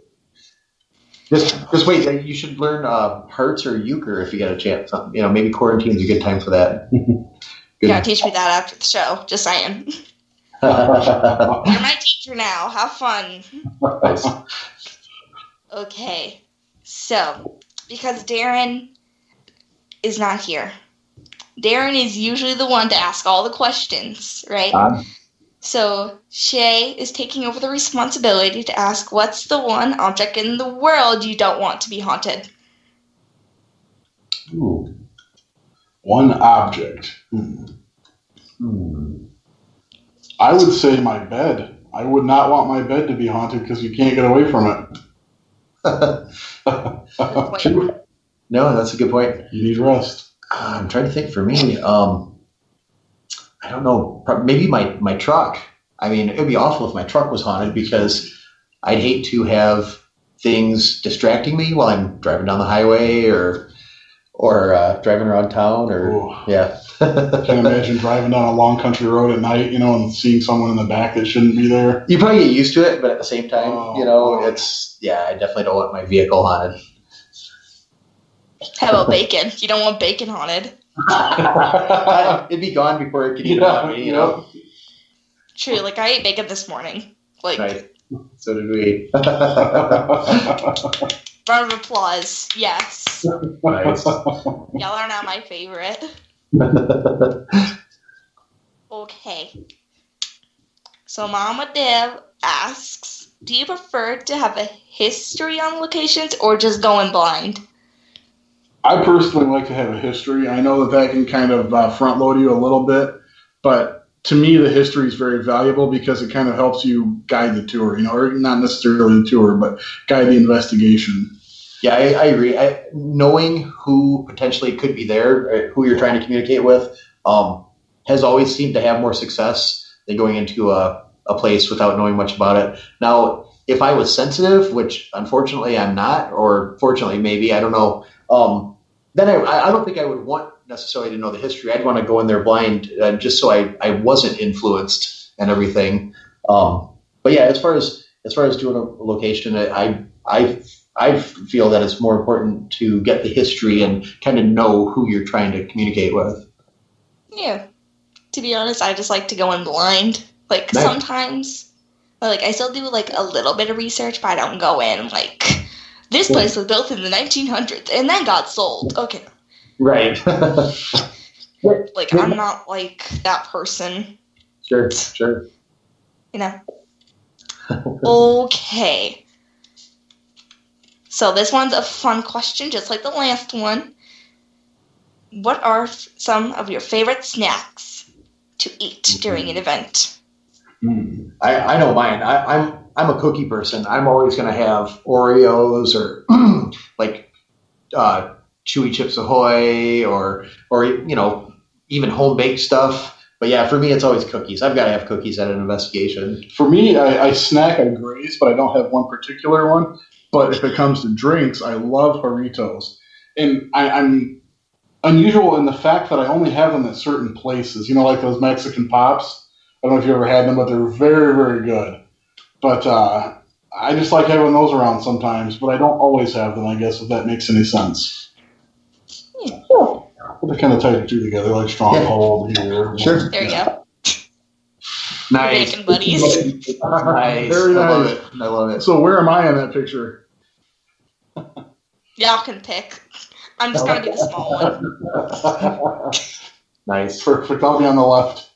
Just wait. You should learn Hearts or Euchre if you get a chance. Maybe quarantine's a good time for that. You gotta teach me that after the show. Just saying. You're my teacher now. Have fun. Nice. Okay. So, because Darren is not here. Darren is usually the one to ask all the questions, right? So, Shay is taking over the responsibility to ask, what's the one object in the world you don't want to be haunted? Ooh. One object. I would say my bed. I would not want my bed to be haunted because you can't get away from it. True. No, that's a good point. You need rest. I'm trying to think for me. I don't know. Maybe my truck. I mean, it would be awful if my truck was haunted because I'd hate to have things distracting me while I'm driving down the highway or driving around town yeah. Can't imagine driving down a long country road at night, and seeing someone in the back that shouldn't be there. You probably get used to it, but at the same time, I definitely don't want my vehicle haunted. How about bacon? You don't want bacon haunted. It'd be gone before it could even haunt me, True, I ate bacon this morning. Right. So did we. Round of applause. Yes. Nice. Y'all are not my favorite. Okay. So Mama Dev asks, do you prefer to have a history on locations or just going blind? I personally like to have a history. I know that can kind of front load you a little bit, but to me, the history is very valuable because it kind of helps you guide the tour, or not necessarily the tour, but guide the investigation. Yeah, I agree. Knowing who potentially could be there, who you're trying to communicate with, has always seemed to have more success than going into a place without knowing much about it. Now, if I was sensitive, which unfortunately I'm not, or fortunately maybe, I don't know, then I don't think I would want necessarily to know the history. I'd want to go in there blind just so I wasn't influenced and everything. But yeah, as far as doing a location, I feel that it's more important to get the history and kind of know who you're trying to communicate with. Yeah. To be honest, I just like to go in blind. Like, nice. Sometimes, like, I still do, like, a little bit of research, but I don't go in, like, this place was built in the 1900s and then got sold. Okay. Right. Like, I'm not, like, that person. Sure. Okay. So this one's a fun question, just like the last one. What are some of your favorite snacks to eat during an event? I know mine. I'm a cookie person. I'm always going to have Oreos or like Chewy Chips Ahoy or even home baked stuff. But yeah, for me, it's always cookies. I've got to have cookies at an investigation. For me, I snack, I graze, but I don't have one particular one. But if it comes to drinks, I love Jarritos. And I'm unusual in the fact that I only have them at certain places. Like those Mexican Pops. I don't know if you ever had them, but they're very, very good. But I just like having those around sometimes, but I don't always have them, I guess, if that makes any sense. Yeah. But they kind of tie the two together, like Stronghold here. Sure. There you go. Nice. Bacon buddies. Nice. Very nice. I love it. So where am I in that picture? Y'all can pick. I'm just going to be the small one. Nice. Perfect. I'll be on the left.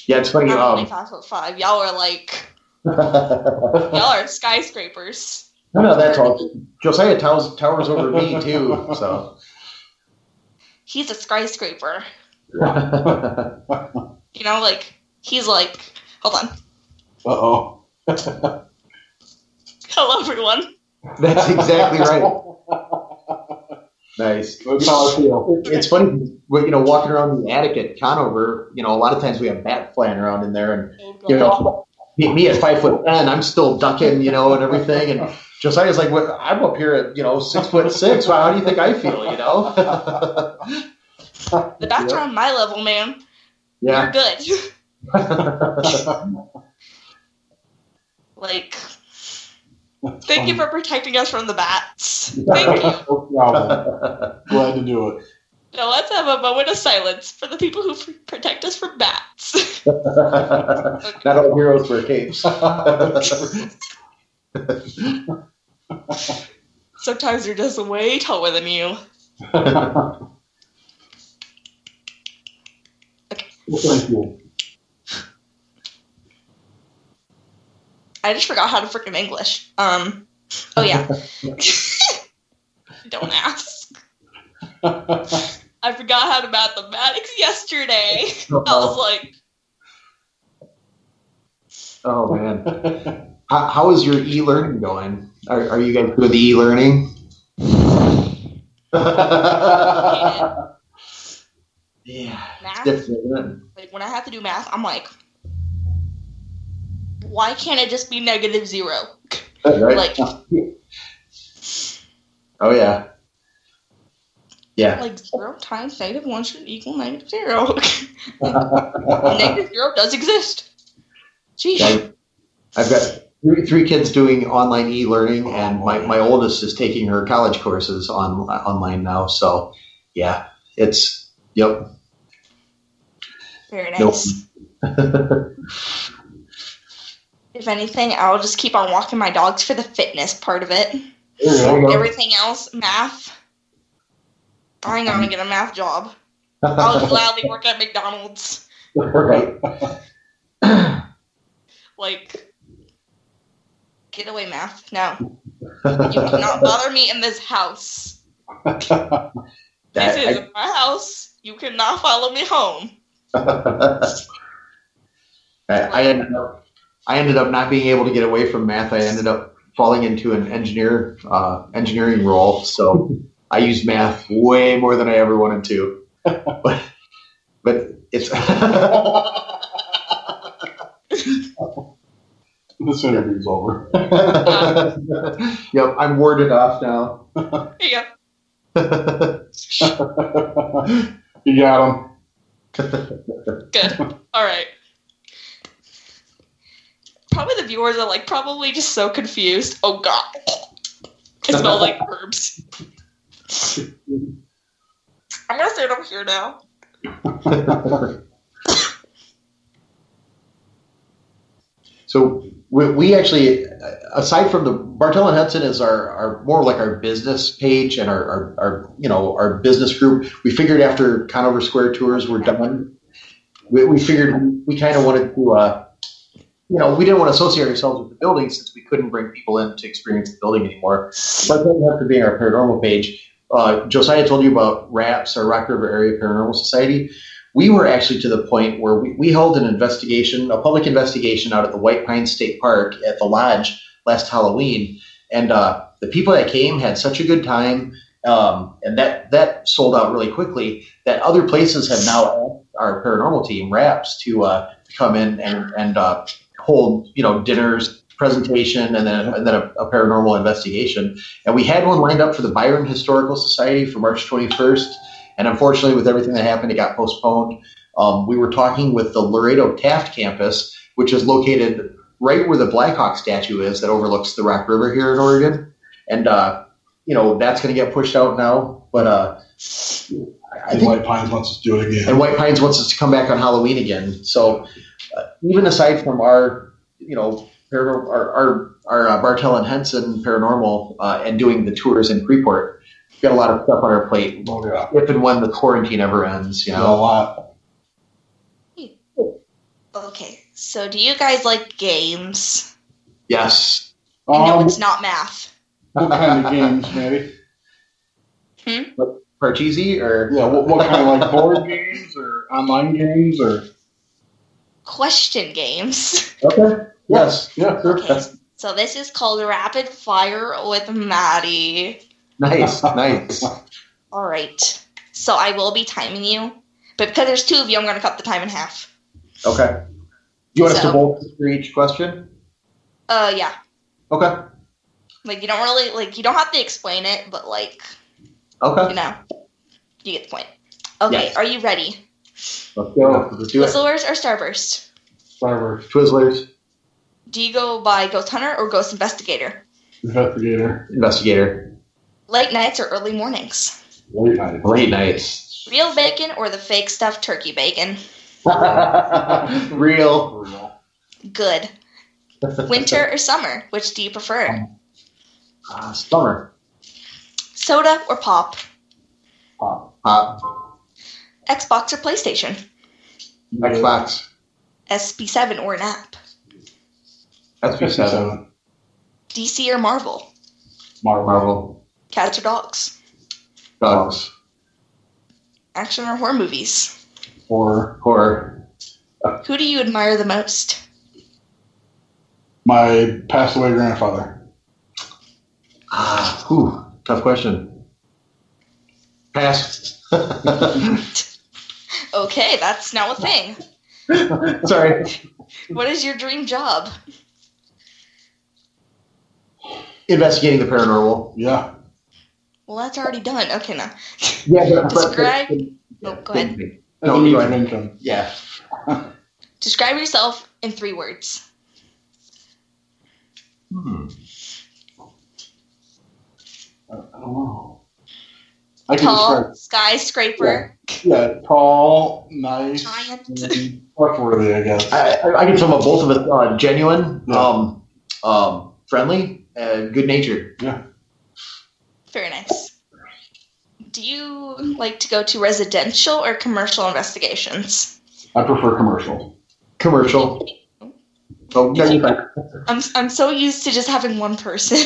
Yeah, it's funny. I'm only 5'5". Y'all are like, y'all are skyscrapers. No, that's all. Josiah towers over me too. So He's a skyscraper. Uh-oh. He's like, hold on. Hello, everyone. That's exactly right. Nice. That's how I feel. It's funny, walking around the attic at Conover, a lot of times we have bats flying around in there, and me at 5'10", I'm still ducking, and everything, and Josiah's like, well, I'm up here at 6'6". Well, how do you think I feel? The bats are on my level, man. Yeah. You're good. Thank you for protecting us from the bats. Thank you. No problem. Glad to do it. Now let's have a moment of silence for the people who protect us from bats. Not all heroes wear capes. Sometimes they're just way taller than you. Thank you. I just forgot how to freaking English. Oh yeah. Don't ask. I forgot how to mathematics yesterday. I was like, oh man. How is your e-learning going? Are you guys doing the e-learning? Yeah. Math? It's different, isn't Like when I have to do math, I'm like, why can't it just be -0? Right? Like, oh yeah. Yeah. like 0 times -1 should equal -0. -0 does exist. Jeez. Yeah, I've got three kids doing online e-learning, and my oldest is taking her college courses online now. So yeah, it's yep. Very nice. Nope. If anything, I'll just keep on walking my dogs for the fitness part of it. Everything else, math. I'm gonna get a math job. I'll gladly work at McDonald's. Right. Like, get away, math. No. You cannot bother me in this house. This is my house. You cannot follow me home. I ended up not being able to get away from math. I ended up falling into an engineering role. So I use math way more than I ever wanted to. But it's This interview's over. Yep, I'm warded off now. Here You got him. you go. Good. All right. Probably the viewers are like probably just so confused. Oh God, it smells like herbs. I'm gonna sit over here now. So we actually, aside from the Bartel and Henson is our more like our business page and our business group. We figured after Conover Square tours were done, we figured we kind of wanted to, we didn't want to associate ourselves with the building since we couldn't bring people in to experience the building anymore. Bartel and Henson being our paranormal page. Josiah told you about RAPS, our Rock River Area Paranormal Society. We were actually to the point where we held an investigation, a public investigation out at the White Pine State Park at the Lodge last Halloween. And the people that came had such a good time, and that sold out really quickly, that other places have now asked our paranormal team, RAPS, to come in and hold, dinners, presentation, and then a paranormal investigation. And we had one lined up for the Byron Historical Society for March 21st. And unfortunately, with everything that happened, it got postponed. We were talking with the Laredo Taft campus, which is located right where the Blackhawk statue is that overlooks the Rock River here in Oregon. And, that's going to get pushed out now. But I think White Pines wants us to do it again. And White Pines wants us to come back on Halloween again. So even aside from our Bartel and Henson Paranormal and doing the tours in Freeport, got a lot of stuff on our plate. Oh, yeah. If and when the quarantine ever ends, A lot. Okay, so do you guys like games? Yes. I know it's not math. What kind of games, Maddie? Parcheesi or Yeah, what kind of like board games or online games or? Question games. Okay. Yes. Yeah, sure. Okay, so this is called Rapid Fire with Maddie. Nice. All right. So I will be timing you, but because there's two of you, I'm going to cut the time in half. Okay. You want us to both for each question? Yeah. Okay. Like you don't have to explain it, but okay. You get the point. Okay, Yes. Are you ready? Let's go. Let's do it. Twizzlers or Starburst? Starburst. Twizzlers. Do you go by Ghost Hunter or Ghost Investigator? Investigator. Late nights or early mornings? Late night. Late nights. Real bacon or the fake stuffed turkey bacon? Real. Good. Winter or summer? Which do you prefer? Summer. Soda or pop? Pop. Xbox or PlayStation? Xbox. SB7 or an app? SB7. DC or Marvel? Marvel. Cats or dogs? Dogs. Action or horror movies? Horror. Who do you admire the most? My passed away grandfather. Tough question. Pass. Okay, that's now a thing. Sorry. What is your dream job? Investigating the paranormal. Yeah. Well, that's already done. Okay, now. Yeah, Describe. Oh, go ahead. No, Means go of ahead. income. Yeah. Describe yourself in 3 words. I don't know. I can Tall, describe. skyscraper, Yeah, tall, nice, giant. and trustworthy, I guess. I can sum up both of us. Genuine, Yeah. friendly, and good natured. Yeah. Very nice. Do you like to go to residential or commercial investigations? I prefer commercial. Commercial. Oh, no, you're fine. I'm so used to just having one person.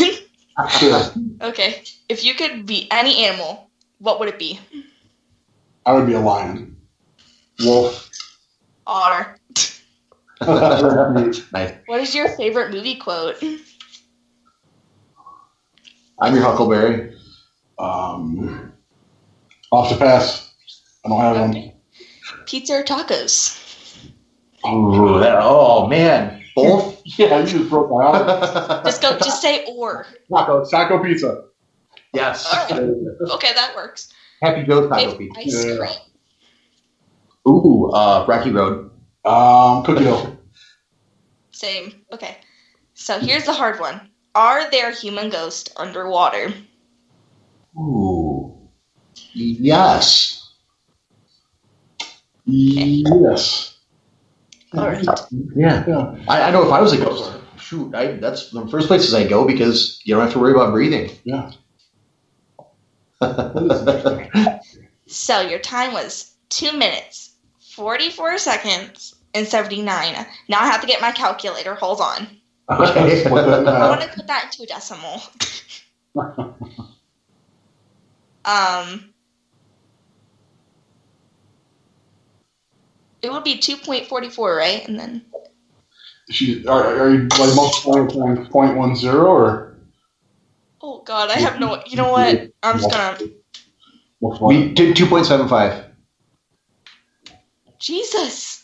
Sure. Okay. If you could be any animal, what would it be? I would be a lion. Wolf. Otter. Nice. What is your favorite movie quote? I'm your Huckleberry. Off the pass. I don't have one. Pizza or tacos? Ooh, oh man, both. Yeah, you just broke my heart. Just say or. Taco pizza. Yes. Okay, that works. Happy Joe's taco Favorite pizza. ice cream. Ooh, Rocky Road. Cookie dough. Same. Okay. So here's the hard one. Are there human ghosts underwater? Ooh. Yes. Yes. All right. Yeah. I know if I was a ghost, shoot, that's the first places I go because you don't have to worry about breathing. Yeah. So your time was 2 minutes, 44 seconds, and 79. Now I have to get my calculator. Hold on. Okay. I want to put that into a decimal. It would be 2.44, right? And then Are you like multiplying times 0.10 or? oh god, I have no. You know what? I'm just gonna. We did 2.75. Jesus.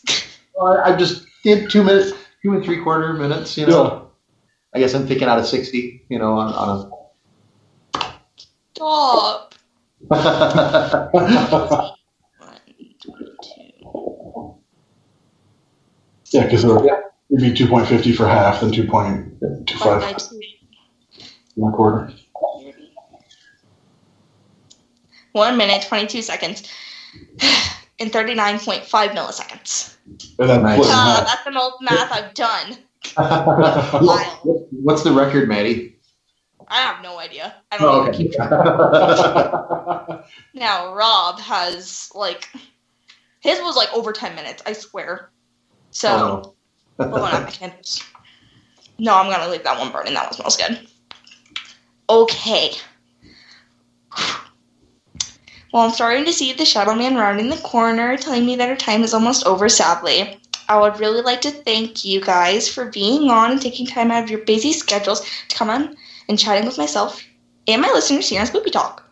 I just did 2 minutes, 2 and 3/4 minutes. You know. Yeah. I guess I'm thinking out of 60. You know, on Stop. a. 1, 22. Yeah, because it'd be 2.50 for half, then 2.25 and a quarter. 1 minute, 22 seconds, and 39.5 milliseconds. And then Nice. split in half. That's the most math I've done. What's the record, Maddie? I have no idea. I don't even keep track. Now, Rob has, his was, over 10 minutes, I swear. So, hold on, my candles. No, I'm going to leave that one burning. That one smells good. Okay. Well, I'm starting to see the shadow man rounding the corner, telling me that our time is almost over, sadly. I would really like to thank you guys for being on and taking time out of your busy schedules to come on and chatting with myself and my listeners here on Spoopy Talk.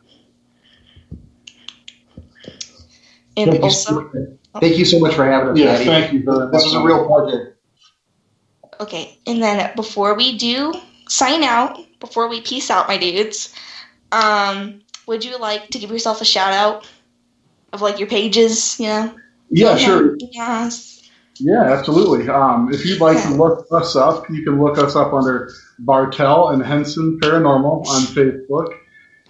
And Thank you so much for having us, Yes, Maddie. thank you very much. This was a real pleasure. okay, and then before we do sign out, before we peace out, my dudes, would you like to give yourself a shout out of your pages, Yeah, Okay. sure. Yes. Yeah, absolutely. If you'd like to look us up, you can look us up under Bartel and Henson Paranormal on Facebook.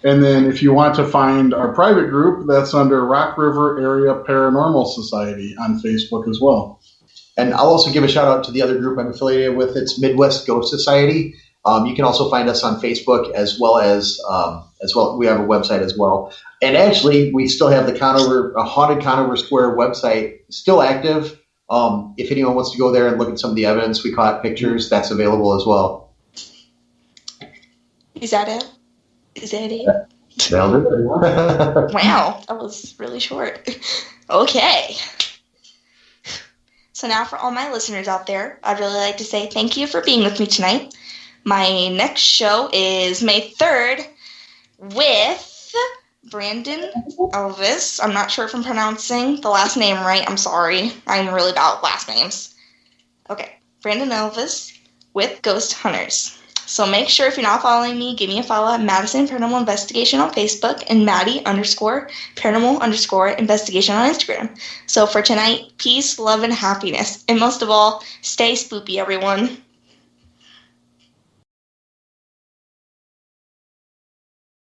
And then if you want to find our private group, that's under Rock River Area Paranormal Society on Facebook as well. And I'll also give a shout out to the other group I'm affiliated with. It's Midwest Ghost Society. You can also find us on Facebook as well. We have a website as well. And actually, we still have the Haunted Conover Square website still active. If anyone wants to go there and look at some of the evidence we caught, pictures, that's available as well. Is that it? Is that it? Wow, that was really short. Okay. So now for all my listeners out there, I'd really like to say thank you for being with me tonight. My next show is May 3rd with Brandon Elvis. I'm not sure if I'm pronouncing the last name right. I'm sorry. I'm really bad at last names. Okay, Brandon Elvis with Ghost Hunters. So make sure if you're not following me, give me a follow at Madison Paranormal Investigation on Facebook and Maddie_Paranormal_Investigation on Instagram. So for tonight, peace, love, and happiness. And most of all, stay spoopy, everyone.